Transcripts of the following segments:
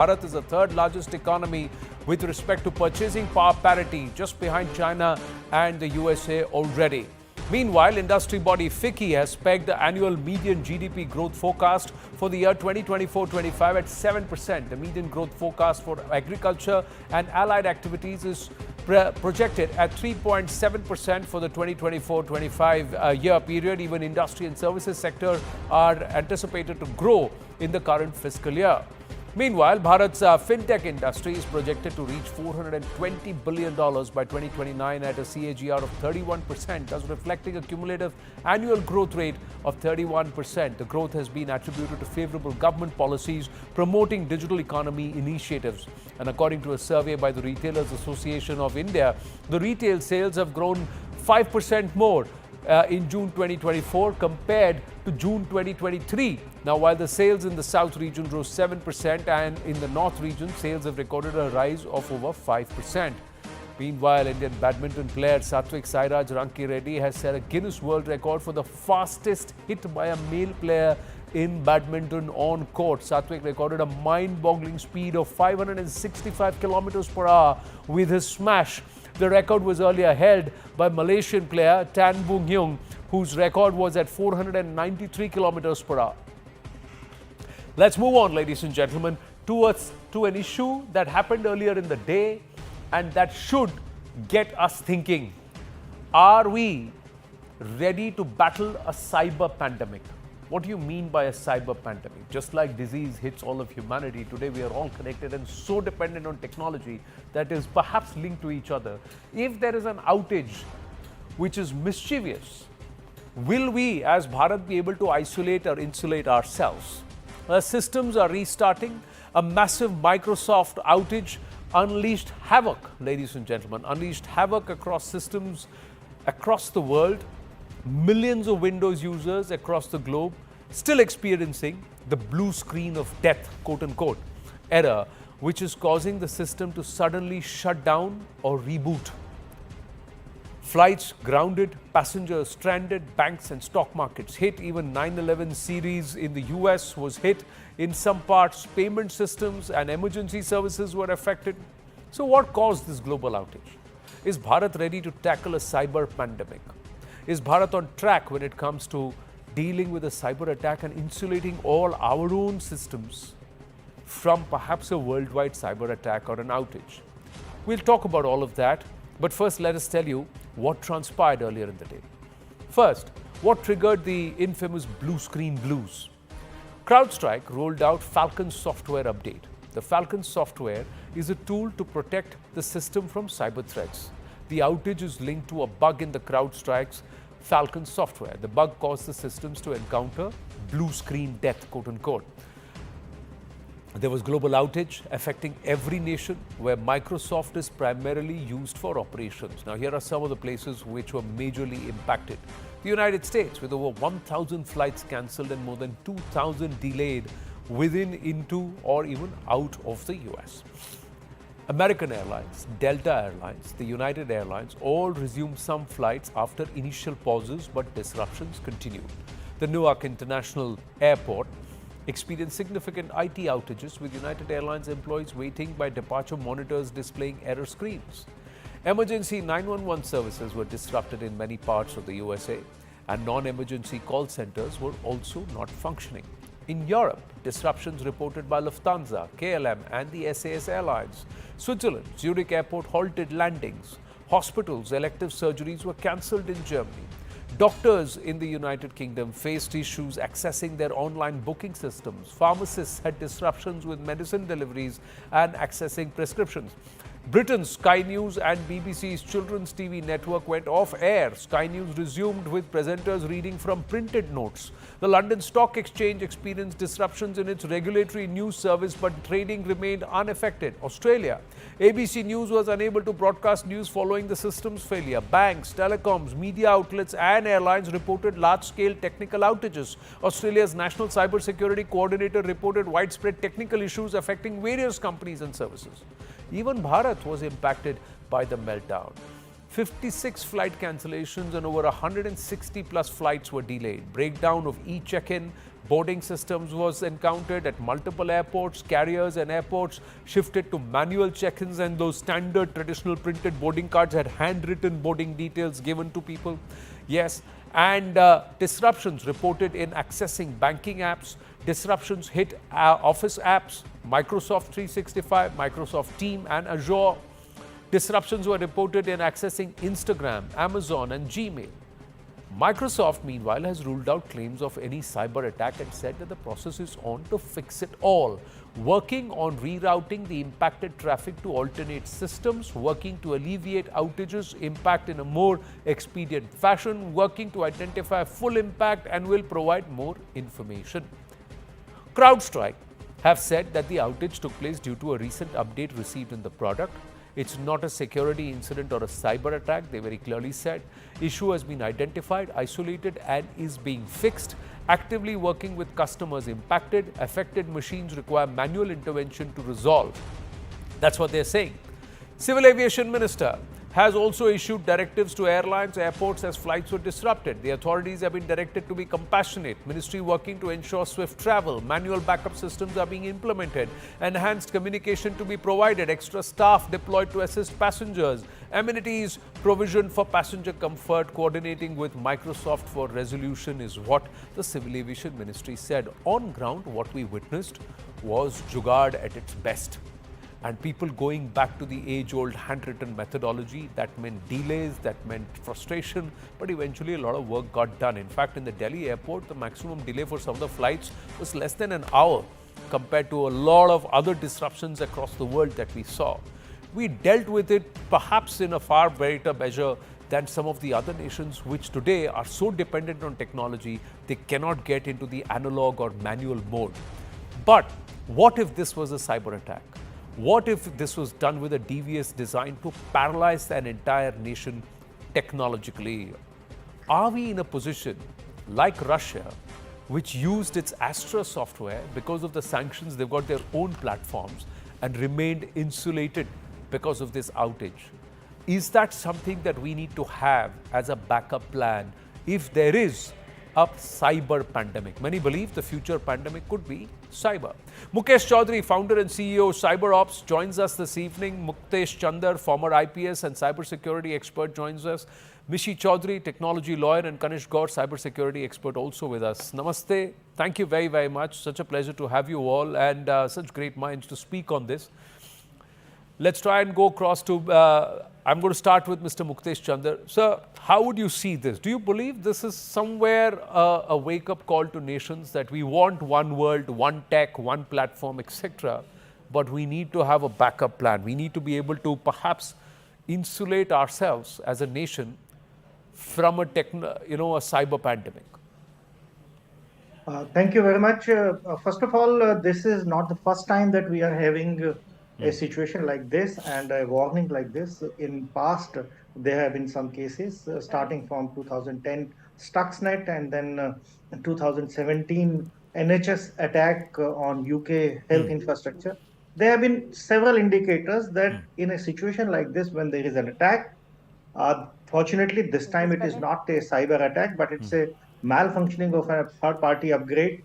Bharat is the third largest economy with respect to purchasing power parity, just behind China and the USA already. Meanwhile, industry body FICCI has pegged the annual median GDP growth forecast for the year 2024-25 at 7%. The median growth forecast for agriculture and allied activities is projected at 3.7% for the 2024-25 year period. Even industry and services sector are anticipated to grow in the current fiscal year. Meanwhile, Bharat's fintech industry is projected to reach $420 billion by 2029 at a CAGR of 31%, thus reflecting a cumulative annual growth rate of 31%. The growth has been attributed to favorable government policies promoting digital economy initiatives. And according to a survey by the Retailers Association of India, the retail sales have grown 5% more in June 2024 compared to June 2023. Now, while the sales in the South region rose 7% and in the North region, sales have recorded a rise of over 5%. Meanwhile, Indian badminton player Satvik Sairaj Rankireddy has set a Guinness World Record for the fastest hit by a male player in badminton on court. Satvik recorded a mind-boggling speed of 565 kilometers per hour with his smash. The record was earlier held by Malaysian player Tan Boon Hyung, whose record was at 493 kilometers per hour. Let's move on, ladies and gentlemen, to an issue that happened earlier in the day and that should get us thinking. Are we ready to battle a cyber pandemic? What do you mean by a cyber pandemic? Just like disease hits all of humanity, today we are all connected and so dependent on technology that is perhaps linked to each other. If there is an outage which is mischievous, will we as Bharat be able to isolate or insulate ourselves? Our systems are restarting. A massive Microsoft outage unleashed havoc, ladies and gentlemen, unleashed havoc across systems across the world. Millions of Windows users across the globe still experiencing the blue screen of death, quote unquote, error, which is causing the system to suddenly shut down or reboot. Flights grounded, passengers stranded, banks and stock markets hit. Even 9/11 series in the US was hit. In some parts, payment systems and emergency services were affected. So what caused this global outage? Is Bharat ready to tackle a cyber pandemic? Is Bharat on track when it comes to dealing with a cyber attack and insulating all our own systems from perhaps a worldwide cyber attack or an outage? We'll talk about all of that, but first let us tell you what transpired earlier in the day. First, what triggered the infamous blue screen blues? Crowdstrike rolled out Falcon software update. The Falcon software is a tool to protect the system from cyber threats. The outage is linked to a bug in the Crowdstrike's Falcon software. The bug caused the systems to encounter blue screen death, quote unquote. There was global outage affecting every nation where Microsoft is primarily used for operations. Now, here are some of the places which were majorly impacted. The United States, with over 1,000 flights cancelled and more than 2,000 delayed within, into, or even out of the US. American Airlines, Delta Airlines, the United Airlines all resumed some flights after initial pauses, but disruptions continued. The Newark International Airport experienced significant IT outages, with United Airlines employees waiting by departure monitors displaying error screens. Emergency 911 services were disrupted in many parts of the USA, and non-emergency call centers were also not functioning. In Europe, disruptions reported by Lufthansa, KLM and the SAS Airlines. Switzerland, Zurich Airport halted landings. Hospitals' elective surgeries were cancelled in Germany. Doctors in the United Kingdom faced issues accessing their online booking systems. Pharmacists had disruptions with medicine deliveries and accessing prescriptions. Britain's Sky News and BBC's Children's TV network went off air. Sky News resumed with presenters reading from printed notes. The London Stock Exchange experienced disruptions in its regulatory news service, but trading remained unaffected. Australia, ABC News was unable to broadcast news following the system's failure. Banks, telecoms, media outlets and airlines reported large-scale technical outages. Australia's National Cybersecurity Coordinator reported widespread technical issues affecting various companies and services. Even Bharat was impacted by the meltdown. 56 flight cancellations and over 160 plus flights were delayed. Breakdown of e-check-in boarding systems was encountered at multiple airports. Carriers and airports shifted to manual check-ins, and those standard traditional printed boarding cards had handwritten boarding details given to people. Yes, and disruptions reported in accessing banking apps. Disruptions hit Office apps, Microsoft 365, Microsoft Team and Azure. Disruptions were reported in accessing Instagram, Amazon and Gmail. Microsoft, meanwhile, has ruled out claims of any cyber attack and said that the process is on to fix it all, working on rerouting the impacted traffic to alternate systems, working to alleviate outages impact in a more expedient fashion, working to identify full impact, and will provide more information. Crowdstrike have said that the outage took place due to a recent update received in the product. It's not a security incident or a cyber attack, they very clearly said. Issue has been identified, isolated and is being fixed. Actively working with customers impacted. Affected machines require manual intervention to resolve. That's what they're saying. Civil Aviation Minister has also issued directives to airlines, airports as flights were disrupted. The authorities have been directed to be compassionate. Ministry working to ensure swift travel. Manual backup systems are being implemented. Enhanced communication to be provided. Extra staff deployed to assist passengers. Amenities provision for passenger comfort. Coordinating with Microsoft for resolution is what the Civil Aviation Ministry said. On ground, what we witnessed was jugaad at its best. And people going back to the age-old handwritten methodology. That meant delays, that meant frustration, but eventually a lot of work got done. In fact, in the Delhi airport, the maximum delay for some of the flights was less than an hour compared to a lot of other disruptions across the world that we saw. We dealt with it perhaps in a far greater measure than some of the other nations which today are so dependent on technology, they cannot get into the analog or manual mode. But what if this was a cyber attack? What if this was done with a devious design to paralyze an entire nation technologically? Are we in a position like Russia, which used its Astra software because of the sanctions? They've got their own platforms and remained insulated because of this outage. Is that something that we need to have as a backup plan if there is a cyber pandemic? Many believe the future pandemic could be cyber. Mukesh Chaudhary, founder and CEO of CyberOps, joins us this evening. Muktesh Chandar, former IPS and cybersecurity expert, joins us. Mishi Chaudhary, technology lawyer, and Kanish Gaur, cybersecurity expert, also with us. Namaste. Thank you very, very much. Such a pleasure to have you all, and such great minds to speak on this. Let's try and go across to, I'm going to start with Mr. Muktesh Chandar. Sir, how would you see this? Do you believe this is somewhere a wake-up call to nations that we want one world, one tech, one platform, etc., but we need to have a backup plan? We need to be able to perhaps insulate ourselves as a nation from a cyber pandemic. Thank you very much. First of all, this is not the first time that we are having a situation like this and a warning like this. In past, there have been some cases starting from 2010 Stuxnet, and then 2017 NHS attack on UK health infrastructure. There have been several indicators that in a situation like this, when there is an attack, fortunately this time it is not a cyber attack, but it's a malfunctioning of a third-party upgrade,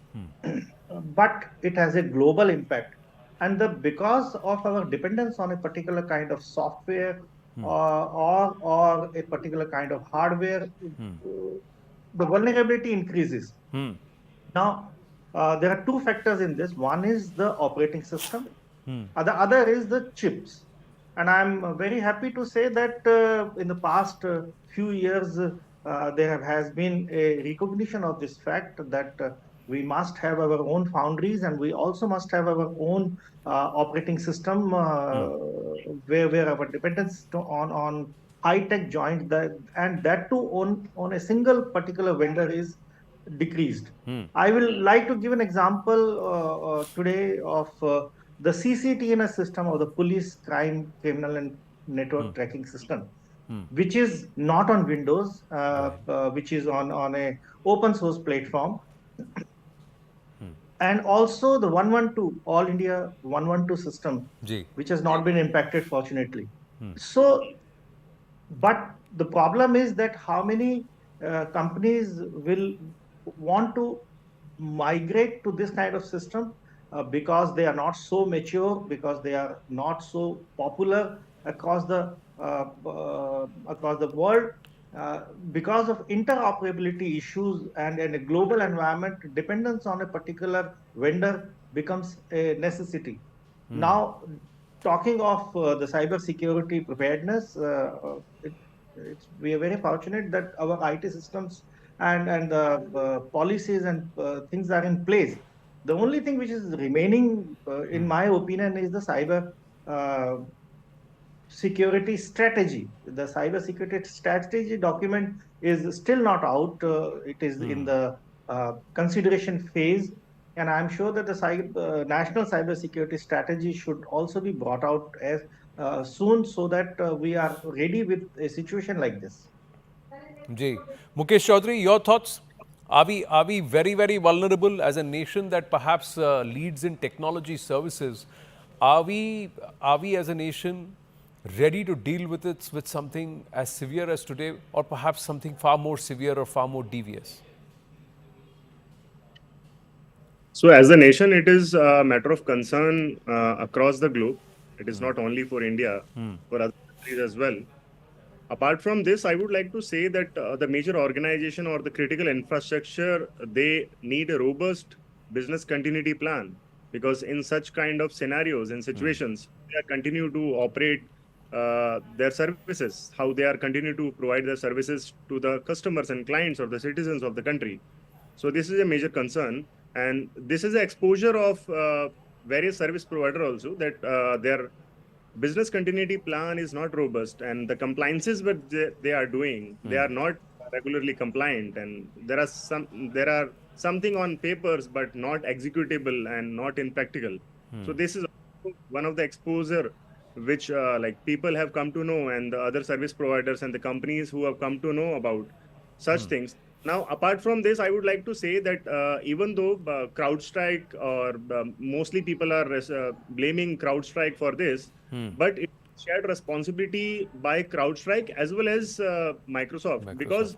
but it has a global impact. And because of our dependence on a particular kind of software or a particular kind of hardware, the vulnerability increases. Now, there are two factors in this. One is the operating system. The other is the chips. And I'm very happy to say that in the past few years, there has been a recognition of this fact that we must have our own foundries, and we also must have our own operating system where our dependence on high-tech joint, and that too on a single particular vendor is decreased. I will like to give an example today of the CCTNS system, or the police crime criminal and network tracking system, which is not on Windows, which is on a open source platform. And also the 112, All India 112 system, which has not been impacted, fortunately. So But the problem is that how many companies will want to migrate to this kind of system because they are not so mature, because they are not so popular across the world, uh, because of interoperability issues, and in a global environment, dependence on a particular vendor becomes a necessity. Now, talking of the cyber security preparedness, we are very fortunate that our IT systems and the policies and things are in place. The only thing which is remaining, in my opinion, is the cyber uh, security strategy. The cyber security strategy document is still not out. It is in the consideration phase. And I'm sure that the national cyber security strategy should also be brought out as soon, so that we are ready with a situation like this. Ji. Mukesh Chaudhary, your thoughts? Are we very, very vulnerable as a nation that perhaps leads in technology services? Are we as a nation ready to deal with it with something as severe as today, or perhaps something far more severe or far more devious? So, as a nation, it is a matter of concern across the globe. It is not only for India, for other countries as well. Apart from this, I would like to say that the major organization or the critical infrastructure, they need a robust business continuity plan, because in such kind of scenarios and situations, they are continue to operate their services, how they are continue to provide their services to the customers and clients or the citizens of the country. So this is a major concern, and this is the exposure of various service provider also, that their business continuity plan is not robust, and the compliances what they are doing, they are not regularly compliant, and there are something on papers but not executable and not in practical. So this is one of the exposure which like people have come to know, and the other service providers and the companies who have come to know about such things. Now, apart from this, I would like to say that even though CrowdStrike, or mostly people are blaming CrowdStrike for this, but it's shared responsibility by CrowdStrike as well as Microsoft, because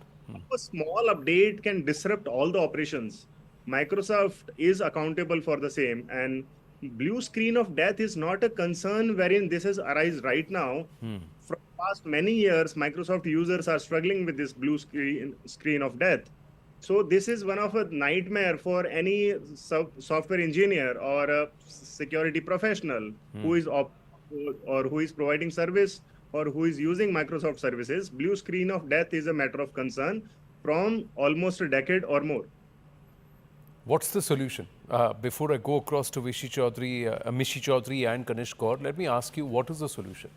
a small update can disrupt all the operations. Microsoft is accountable for the same, and blue screen of death is not a concern wherein this has arisen right now. From past many years, Microsoft users are struggling with this blue screen of death. So this is one of a nightmare for any software engineer or a security professional who is or who is providing service or who is using Microsoft services. Blue screen of death is a matter of concern from almost a decade or more. What's the solution? Before I go across to Mishi Chaudhary and Kanish Kaur, let me ask you, what is the solution?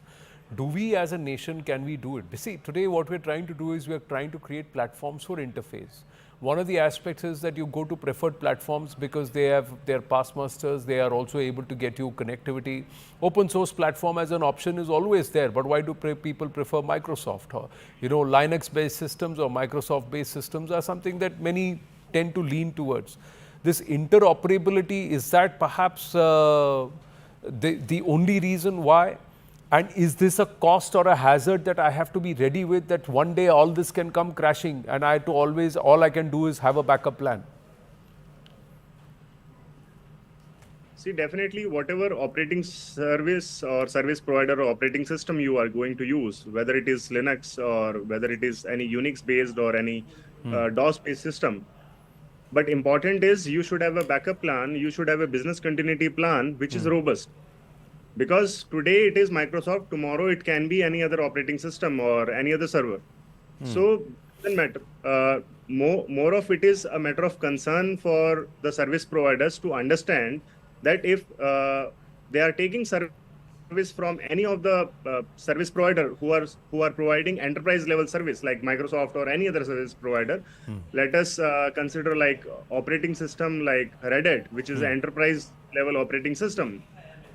Do we as a nation, can we do it? See, today what we're trying to do is we're trying to create platforms for interface. One of the aspects is that you go to preferred platforms because they have their pass masters, they are also able to get you connectivity. Open source platform as an option is always there, but why do people prefer Microsoft? Or, Linux based systems or Microsoft based systems are something that many tend to lean towards. This interoperability, is that perhaps the only reason why? And is this a cost or a hazard that I have to be ready with, that one day all this can come crashing and I have to always, all I can do is have a backup plan? See, definitely whatever operating service or service provider or operating system you are going to use, whether it is Linux or whether it is any Unix based or any DOS based system. But important is you should have a backup plan, you should have a business continuity plan, which is robust. Because today it is Microsoft, tomorrow it can be any other operating system or any other server. So it doesn't matter. More of it is a matter of concern for the service providers to understand that if they are taking service from any of the service provider who are providing enterprise level service like Microsoft or any other service provider, let us consider like operating system like Red Hat, which is an enterprise level operating system,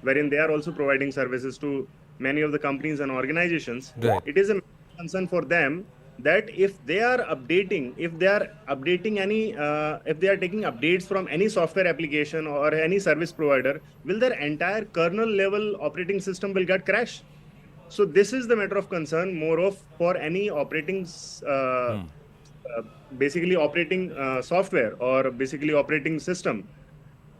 wherein they are also providing services to many of the companies and organizations. Right. It is a concern for them that if they are updating any, if they are taking updates from any software application or any service provider, will their entire kernel level operating system will get crashed. So this is the matter of concern more of for any operating, basically operating software or basically operating system.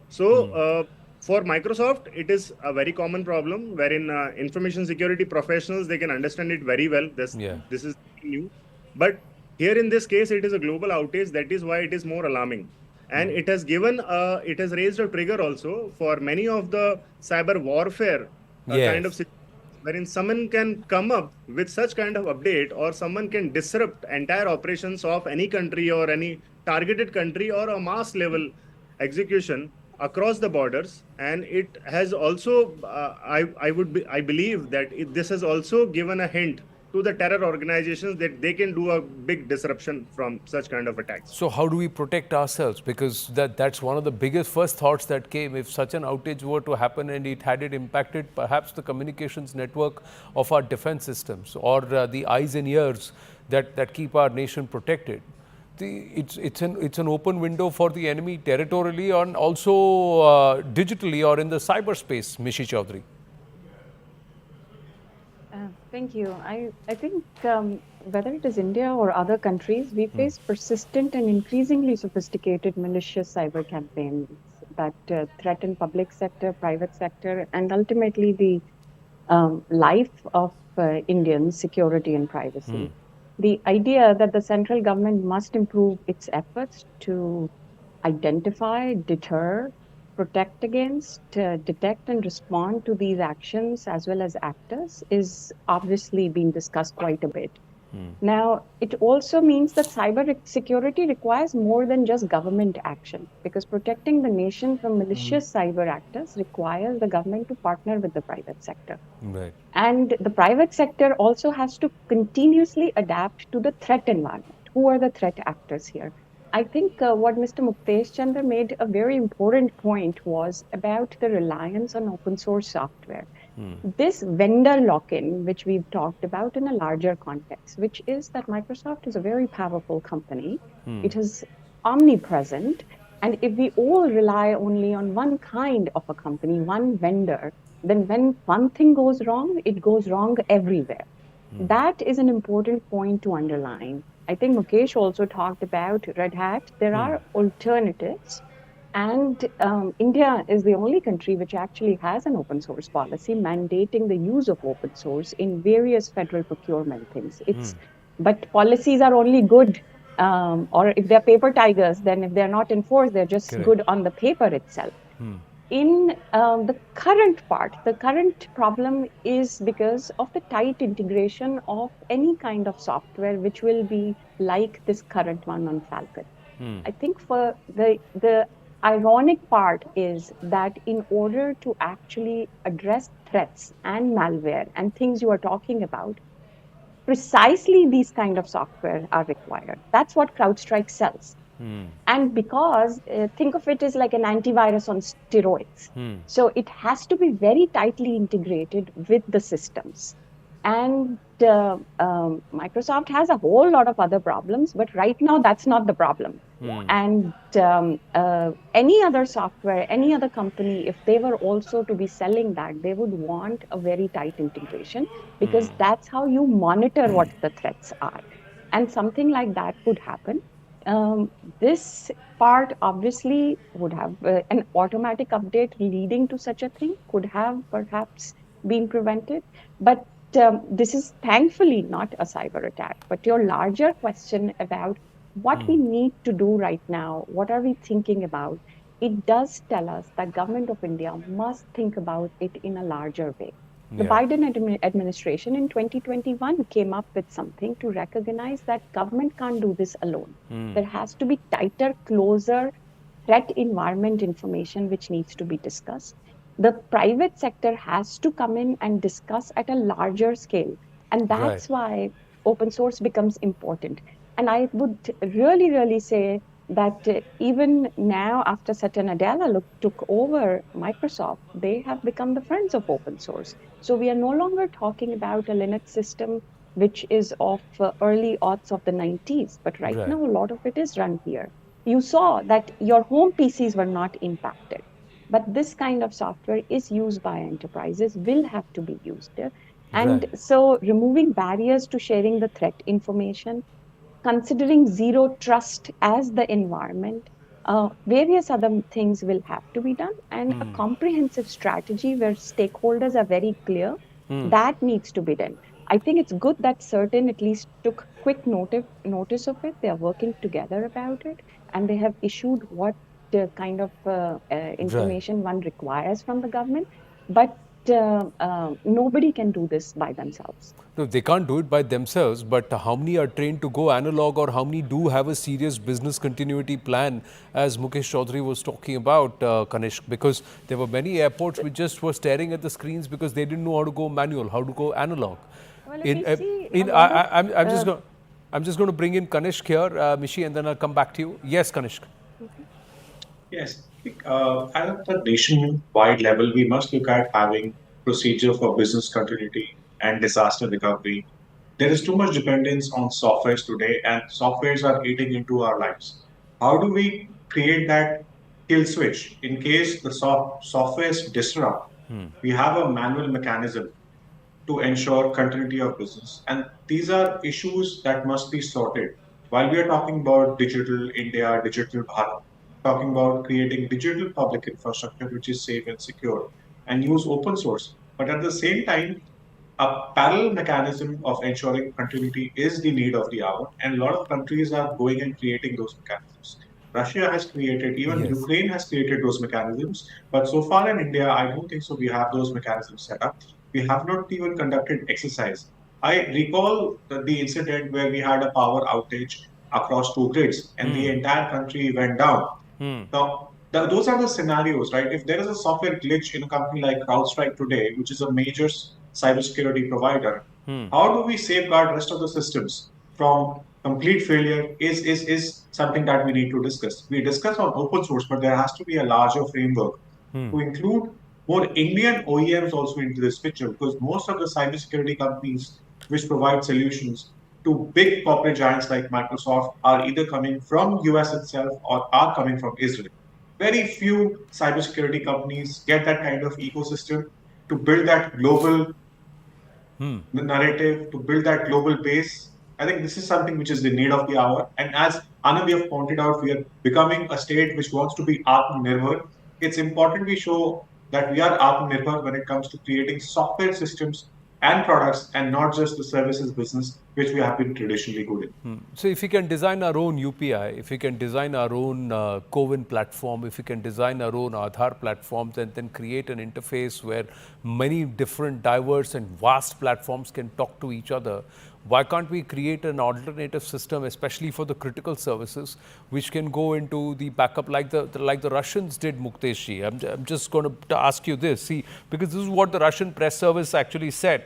So for Microsoft, it is a very common problem wherein information security professionals, they can understand it very well. Yeah. This is new, but here in this case, it is a global outage. That is why it is more alarming, and it has given it has raised a trigger also for many of the cyber warfare kind of Yes. situations wherein someone can come up with such kind of update, or someone can disrupt entire operations of any country or any targeted country or a mass level execution across the borders. And it has also I believe that this has also given a hint to the terror organizations that they can do a big disruption from such kind of attacks. So how do we protect ourselves? Because that's one of the biggest first thoughts that came. If such an outage were to happen and it impacted perhaps the communications network of our defense systems or the eyes and ears that keep our nation protected. It's an open window for the enemy territorially and also digitally or in the cyberspace, Mishi Chaudhary. Thank you. I think whether it is India or other countries, we face persistent and increasingly sophisticated malicious cyber campaigns that threaten public sector, private sector, and ultimately the life of Indians' security and privacy. The idea that the central government must improve its efforts to identify, deter, protect against, detect and respond to these actions as well as actors is obviously being discussed quite a bit. Now, it also means that cyber security requires more than just government action, because protecting the nation from malicious cyber actors requires the government to partner with the private sector. Right. And the private sector also has to continuously adapt to the threat environment. Who are the threat actors here? I think what Mr. Muktesh Chandra made a very important point was about the reliance on open source software. This vendor lock-in, which we've talked about in a larger context, which is that Microsoft is a very powerful company. It is omnipresent. And if we all rely only on one kind of a company, one vendor, then when one thing goes wrong, it goes wrong everywhere. That is an important point to underline. I think Mukesh also talked about Red Hat. There are alternatives. And India is the only country which actually has an open source policy mandating the use of open source in various federal procurement things. But policies are only good, or if they're paper tigers, then if they're not enforced, they're just good on the paper itself. In the current part, the current problem is because of the tight integration of any kind of software, which will be like this current one on Falcon. I think for the ironic part is that in order to actually address threats and malware and things you are talking about, precisely these kind of software are required. That's what Crowdstrike sells. And because think of it as like an antivirus on steroids. So it has to be very tightly integrated with the systems. And Microsoft has a whole lot of other problems, but right now that's not the problem. And any other software, any other company, if they were also to be selling that, they would want a very tight integration, because that's how you monitor what the threats are. And something like that could happen. This part obviously would have an automatic update leading to such a thing could have perhaps been prevented. But this is thankfully not a cyber attack. But your larger question about what we need to do right now, what are we thinking about? It does tell us that government of India must think about it in a larger way. The Biden administration in 2021 came up with something to recognize that government can't do this alone. There has to be tighter, closer threat environment information which needs to be discussed. The private sector has to come in and discuss at a larger scale. And that's why open source becomes important. And I would really, really say that even now, after Satya Nadella took over Microsoft, they have become the friends of open source. So we are no longer talking about a Linux system which is of early aughts of the 90s, but right now a lot of it is run here. You saw that your home PCs were not impacted, but this kind of software is used by enterprises, will have to be used. And Right. so removing barriers to sharing the threat information, considering zero trust as the environment, various other things will have to be done, and a comprehensive strategy where stakeholders are very clear that needs to be done. I think it's good that certain at least took quick notice of it. They are working together about it, and they have issued what kind of Right. information one requires from the government. But nobody can do this by themselves. No, they can't do it by themselves, but how many are trained to go analog, or how many do have a serious business continuity plan, as Mukesh Chaudhary was talking about, Kanishk? Because there were many airports which just were staring at the screens because they didn't know how to go manual, how to go analog. Well, if In, we uh, see a in lot of I'm just going to bring in Kanishk here, Mishi, and then I'll come back to you. Yes, Kanishk. Yes, at the nationwide level, we must look at having procedure for business continuity and disaster recovery. There is too much dependence on softwares today, and softwares are eating into our lives. How do we create that kill switch in case the softwares disrupt? We have a manual mechanism to ensure continuity of business. And these are issues that must be sorted. While we are talking about digital India, digital Bharat, talking about creating digital public infrastructure which is safe and secure and use open source. But at the same time, a parallel mechanism of ensuring continuity is the need of the hour, and a lot of countries are going and creating those mechanisms. Russia has created, even Yes. Ukraine has created those mechanisms, but so far in India, I don't think so. We have those mechanisms set up. We have not even conducted exercise. I recall the incident where we had a power outage across two grids, and the entire country went down. Now, those are the scenarios, right? If there is a software glitch in a company like CrowdStrike today, which is a major cybersecurity provider, how do we safeguard rest of the systems from complete failure is something that we need to discuss. We discuss on open source, but there has to be a larger framework to include more Indian OEMs also into this picture, because most of the cybersecurity companies which provide solutions to big corporate giants like Microsoft are either coming from US itself or are coming from Israel. Very few cybersecurity companies get that kind of ecosystem to build that global narrative, to build that global base. I think this is something which is the need of the hour. And as Anand have pointed out, we are becoming a state which wants to be Atmanirbhar. It's important we show that we are Atmanirbhar when it comes to creating software systems and products, and not just the services business, which we have been traditionally good in. So if we can design our own UPI, if we can design our own CoWIN platform, if we can design our own Aadhaar platforms, and then create an interface where many different diverse and vast platforms can talk to each other, why can't we create an alternative system, especially for the critical services, which can go into the backup like the Russians did, Mukteshji? I'm just going to ask you this, see, because this is what the Russian press service actually said.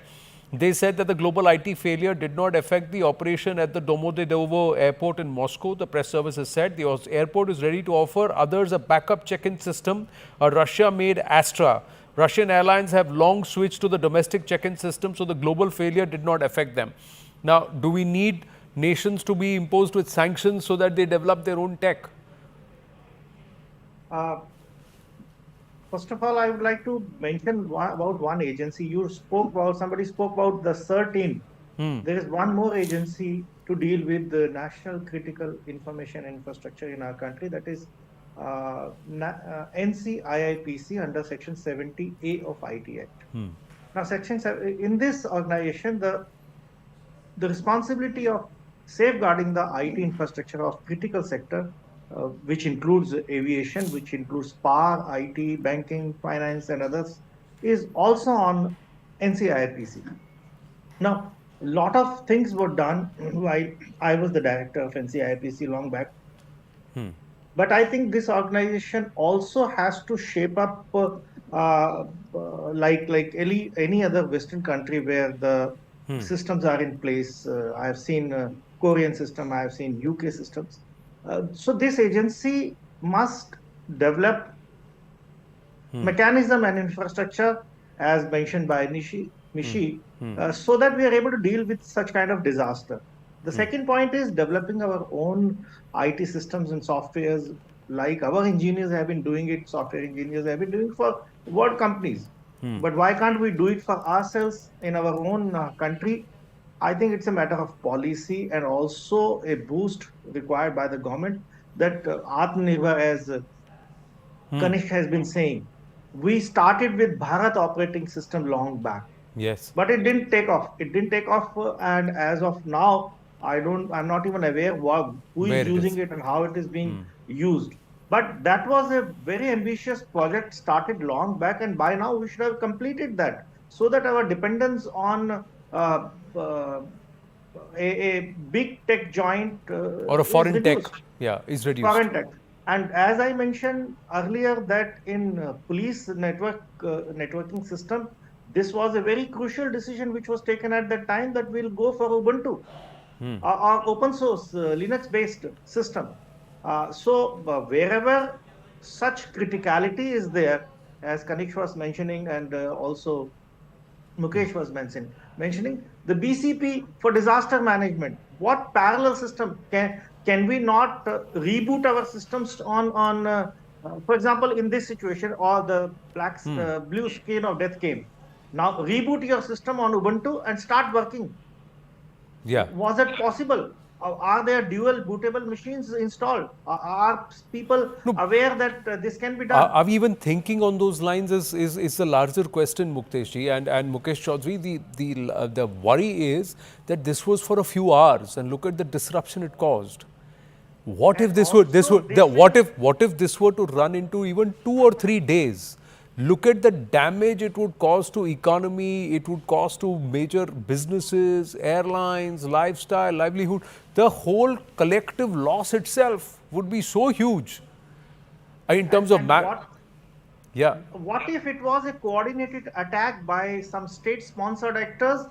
They said that the global IT failure did not affect the operation at the Domodedovo airport in Moscow. The press service has said the airport is ready to offer others a backup check-in system, a Russia-made Astra. Russian airlines have long switched to the domestic check-in system, so the global failure did not affect them. Now, do we need nations to be imposed with sanctions so that they develop their own tech? First of all, I would like to mention about one agency. Somebody spoke about the CERT-in. There is one more agency to deal with the national critical information infrastructure in our country, that is NCIIPC under Section 70A of IT Act. Now, in this organization, the responsibility of safeguarding the IT infrastructure of critical sector, which includes aviation, which includes power, IT, banking, finance, and others, is also on NCIRPC. Now, a lot of things were done while I was the director of NCIRPC long back. But I think this organization also has to shape up like any other Western country where the systems are in place. I have seen Korean system, I have seen UK systems. So this agency must develop mechanism and infrastructure, as mentioned by Mishi, so that we are able to deal with such kind of disaster. The second point is developing our own IT systems and softwares, like our engineers have been doing it, software engineers have been doing for world companies. But why can't we do it for ourselves in our own country? I think it's a matter of policy and also a boost required by the government that Atmanirbhar, as Kanish has been saying, we started with Bharat operating system long back, Yes. but it didn't take off. It didn't take off, and as of now, I'm not even aware who is Where it using is. it and how it is being used. But that was a very ambitious project started long back, and by now we should have completed that so that our dependence on uh, a big tech giant Or a is foreign tech, reduced. yeah, is reduced. Foreign tech. And as I mentioned earlier, that in police networking system, this was a very crucial decision which was taken at that time that we'll go for Ubuntu, or open source Linux based system. So wherever such criticality is there, as Kanish was mentioning, and also Mukesh was mentioning the BCP for disaster management. What parallel system can we not reboot our systems on for example, in this situation, or the blue screen of death came. Now reboot your system on Ubuntu and start working. Yeah. Was it possible? Are there dual bootable machines installed? Are people No, aware that this can be Are, done? are we even thinking on those lines is the larger question, Muktesh ji and Mukesh Chaudhary. The worry is that this was for a few hours, and look at the disruption it caused. What if And also what if this were to run into even 2 or 3 days? Look at the damage it would cause to economy, it would cause to major businesses, airlines, lifestyle, livelihood. The whole collective loss itself would be so huge in terms of and yeah. what if it was a coordinated attack by some state sponsored actors,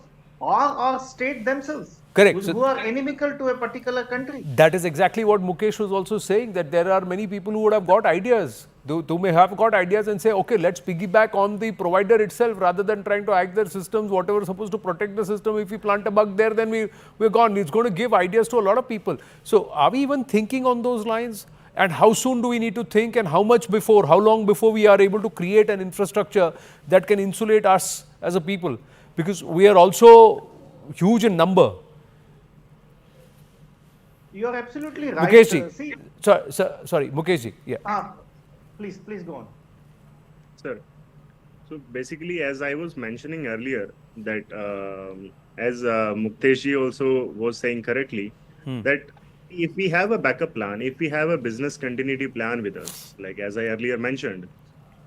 or state themselves, Correct. who are inimical to a particular country? That is exactly what Mukesh was also saying, that there are many people who would have got ideas. They may have got ideas and say, okay, let's piggyback on the provider itself rather than trying to hack their systems, whatever is supposed to protect the system. If we plant a bug there, then we're gone. It's going to give ideas to a lot of people. So are we even thinking on those lines? And how soon do we need to think, and how long before we are able to create an infrastructure that can insulate us as a people? Because we are also huge in number. You are absolutely right. Mukesh ji, See, sorry, Mukesh ji, yeah. please go on. Sir, so basically, as I was mentioning earlier, that as Muktesh ji also was saying correctly, that if we have a backup plan, if we have a business continuity plan with us, like as I earlier mentioned,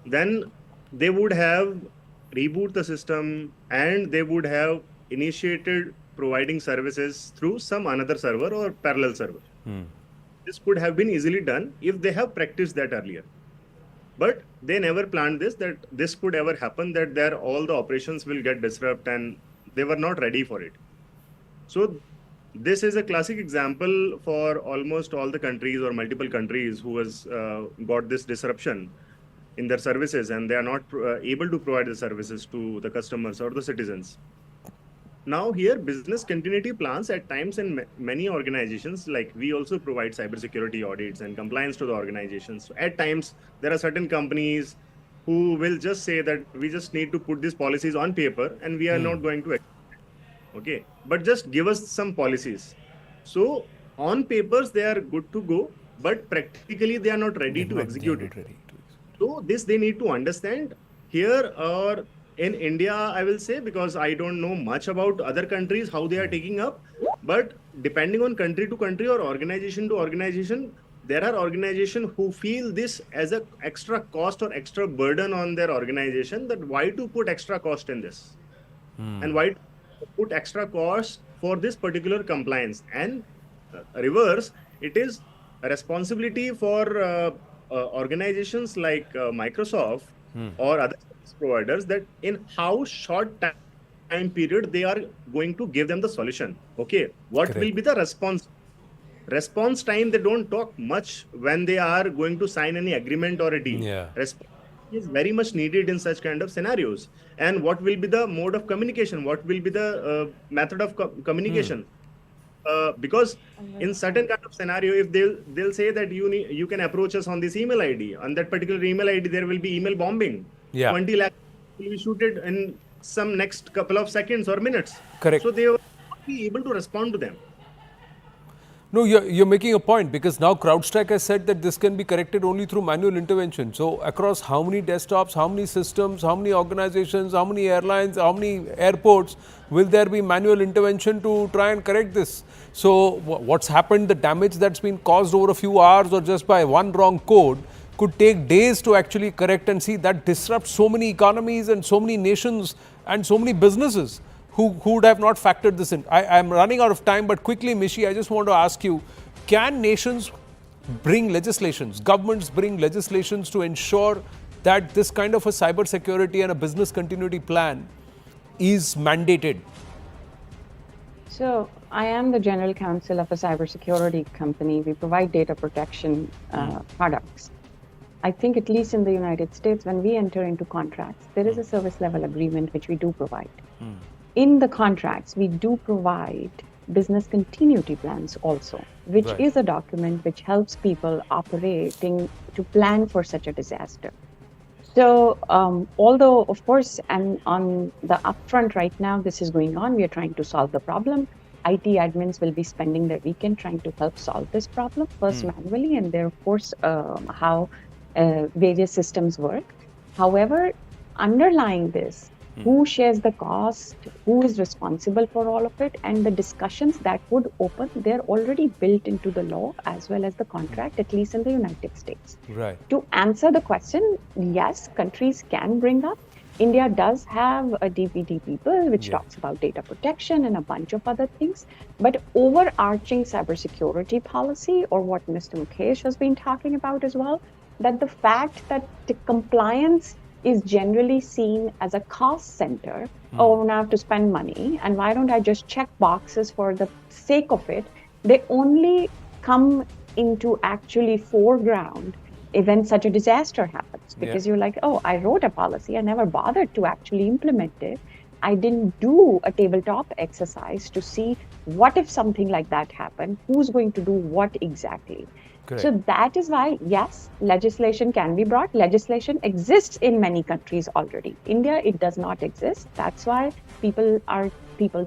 then they would have reboot the system and they would have initiated providing services through some another server or parallel server. This could have been easily done if they have practiced that earlier. But they never planned this, that this could ever happen, that all the operations will get disrupted, and they were not ready for it. So this is a classic example for almost all the countries or multiple countries who has got this disruption in their services, and they are not able to provide the services to the customers or the citizens. Now here, business continuity plans at times in many organizations, like we also provide cybersecurity audits and compliance to the organizations. So at times, there are certain companies who will just say that we just need to put these policies on paper and we are not going to. Okay, but just give us some policies. So on papers, they are good to go, but practically they are not ready to execute it. So this they need to understand here, or in India, I will say, because I don't know much about other countries, how they are taking up, but depending on country to country or organization to organization, there are organizations who feel this as an extra cost or extra burden on their organization, that why to put extra cost in this and why put extra cost for this particular compliance. And reverse, it is a responsibility for organizations like Microsoft or other service providers, that in how short time period they are going to give them the solution. Okay, what Correct. will be the response time? They don't talk much when they are going to sign any agreement or a deal. Yeah. Response is very much needed in such kind of scenarios. And what will be the mode of communication? What will be the method of communication? Because in certain kind of scenario, if they'll say that you can approach us on this email ID, on that particular email ID, there will be email bombing. Yeah. 20 lakh will be shooted in some next couple of seconds or minutes. Correct. So they will not be able to respond to them. No, you're making a point, because now Crowdstrike has said that this can be corrected only through manual intervention. So across how many desktops, how many systems, how many organizations, how many airlines, how many airports will there be manual intervention to try and correct this? So what's happened, the damage that's been caused over a few hours or just by one wrong code could take days to actually correct, and see that disrupts so many economies and so many nations and so many businesses who would have not factored this in. I'm running out of time, but quickly, Mishi, I just want to ask you, can nations bring legislations, governments bring legislations to ensure that this kind of a cyber security and a business continuity plan is mandated? So I am the general counsel of a cybersecurity company. We provide data protection products. I think at least in the United States, when we enter into contracts, there is a service level agreement which we do provide. In the contracts, we do provide business continuity plans also, which Right. is a document which helps people operating to plan for such a disaster. So, although, of course, and on the upfront right now, this is going on, we are trying to solve the problem. IT admins will be spending their weekend trying to help solve this problem, first manually, and then, of course, how various systems work. However, underlying this, who shares the cost, who is responsible for all of it, and the discussions that would open, they're already built into the law as well as the contract, at least in the United States. Right. To answer the question, yes, countries can bring up. India does have a DPT people, which talks about data protection and a bunch of other things. But overarching cybersecurity policy, or what Mr. Mukesh has been talking about as well, that the fact that the compliance is generally seen as a cost center. Oh, now I have to spend money, and why don't I just check boxes for the sake of it? They only come into actually foreground when such a disaster happens, because you're like, oh, I wrote a policy, I never bothered to actually implement it. I didn't do a tabletop exercise to see what if something like that happened, who's going to do what exactly. Correct. So that is why, yes, legislation can be brought. Legislation exists in many countries already. India, it does not exist. That's why people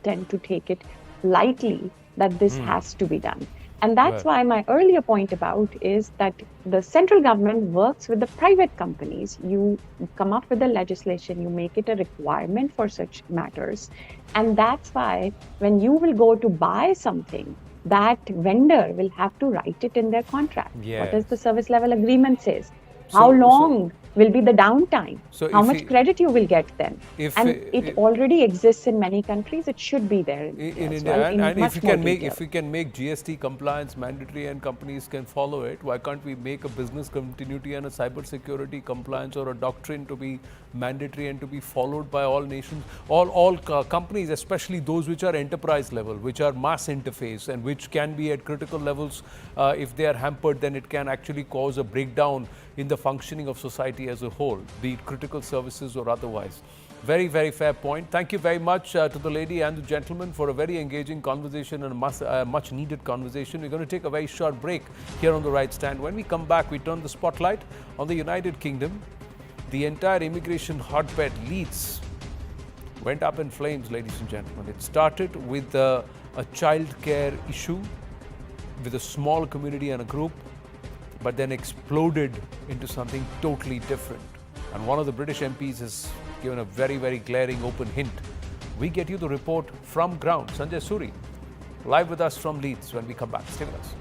tend to take it lightly that this has to be done. And that's why my earlier point about is that the central government works with the private companies. You come up with the legislation, you make it a requirement for such matters. And that's why when you will go to buy something, that vendor will have to write it in their contract. What does the service level agreement says? How long will be the downtime? So how if much credit you will get then? And it already exists in many countries. It should be there in India, well, in and much if we more can make detail. GST compliance mandatory and companies can follow it, why can't we make a business continuity and a cyber security compliance or a doctrine to be mandatory and to be followed by all nations, all companies, especially those which are enterprise level, which are mass interface, and which can be at critical levels. If they are hampered, then it can actually cause a breakdown in the functioning of society as a whole, be it critical services or otherwise. Very, very fair point. Thank you very much to the lady and the gentleman for a very engaging conversation and a much needed conversation. We're going to take a very short break here on The Right Stand. When we come back, we turn the spotlight on the United Kingdom. The entire immigration hotbed, Leeds, went up in flames, ladies and gentlemen. It started with a childcare issue with a small community and a group, but then exploded into something totally different. And one of the British MPs has given a very, very glaring open hint. We get you the report from ground. Sanjay Suri, live with us from Leeds when we come back. Stay with us.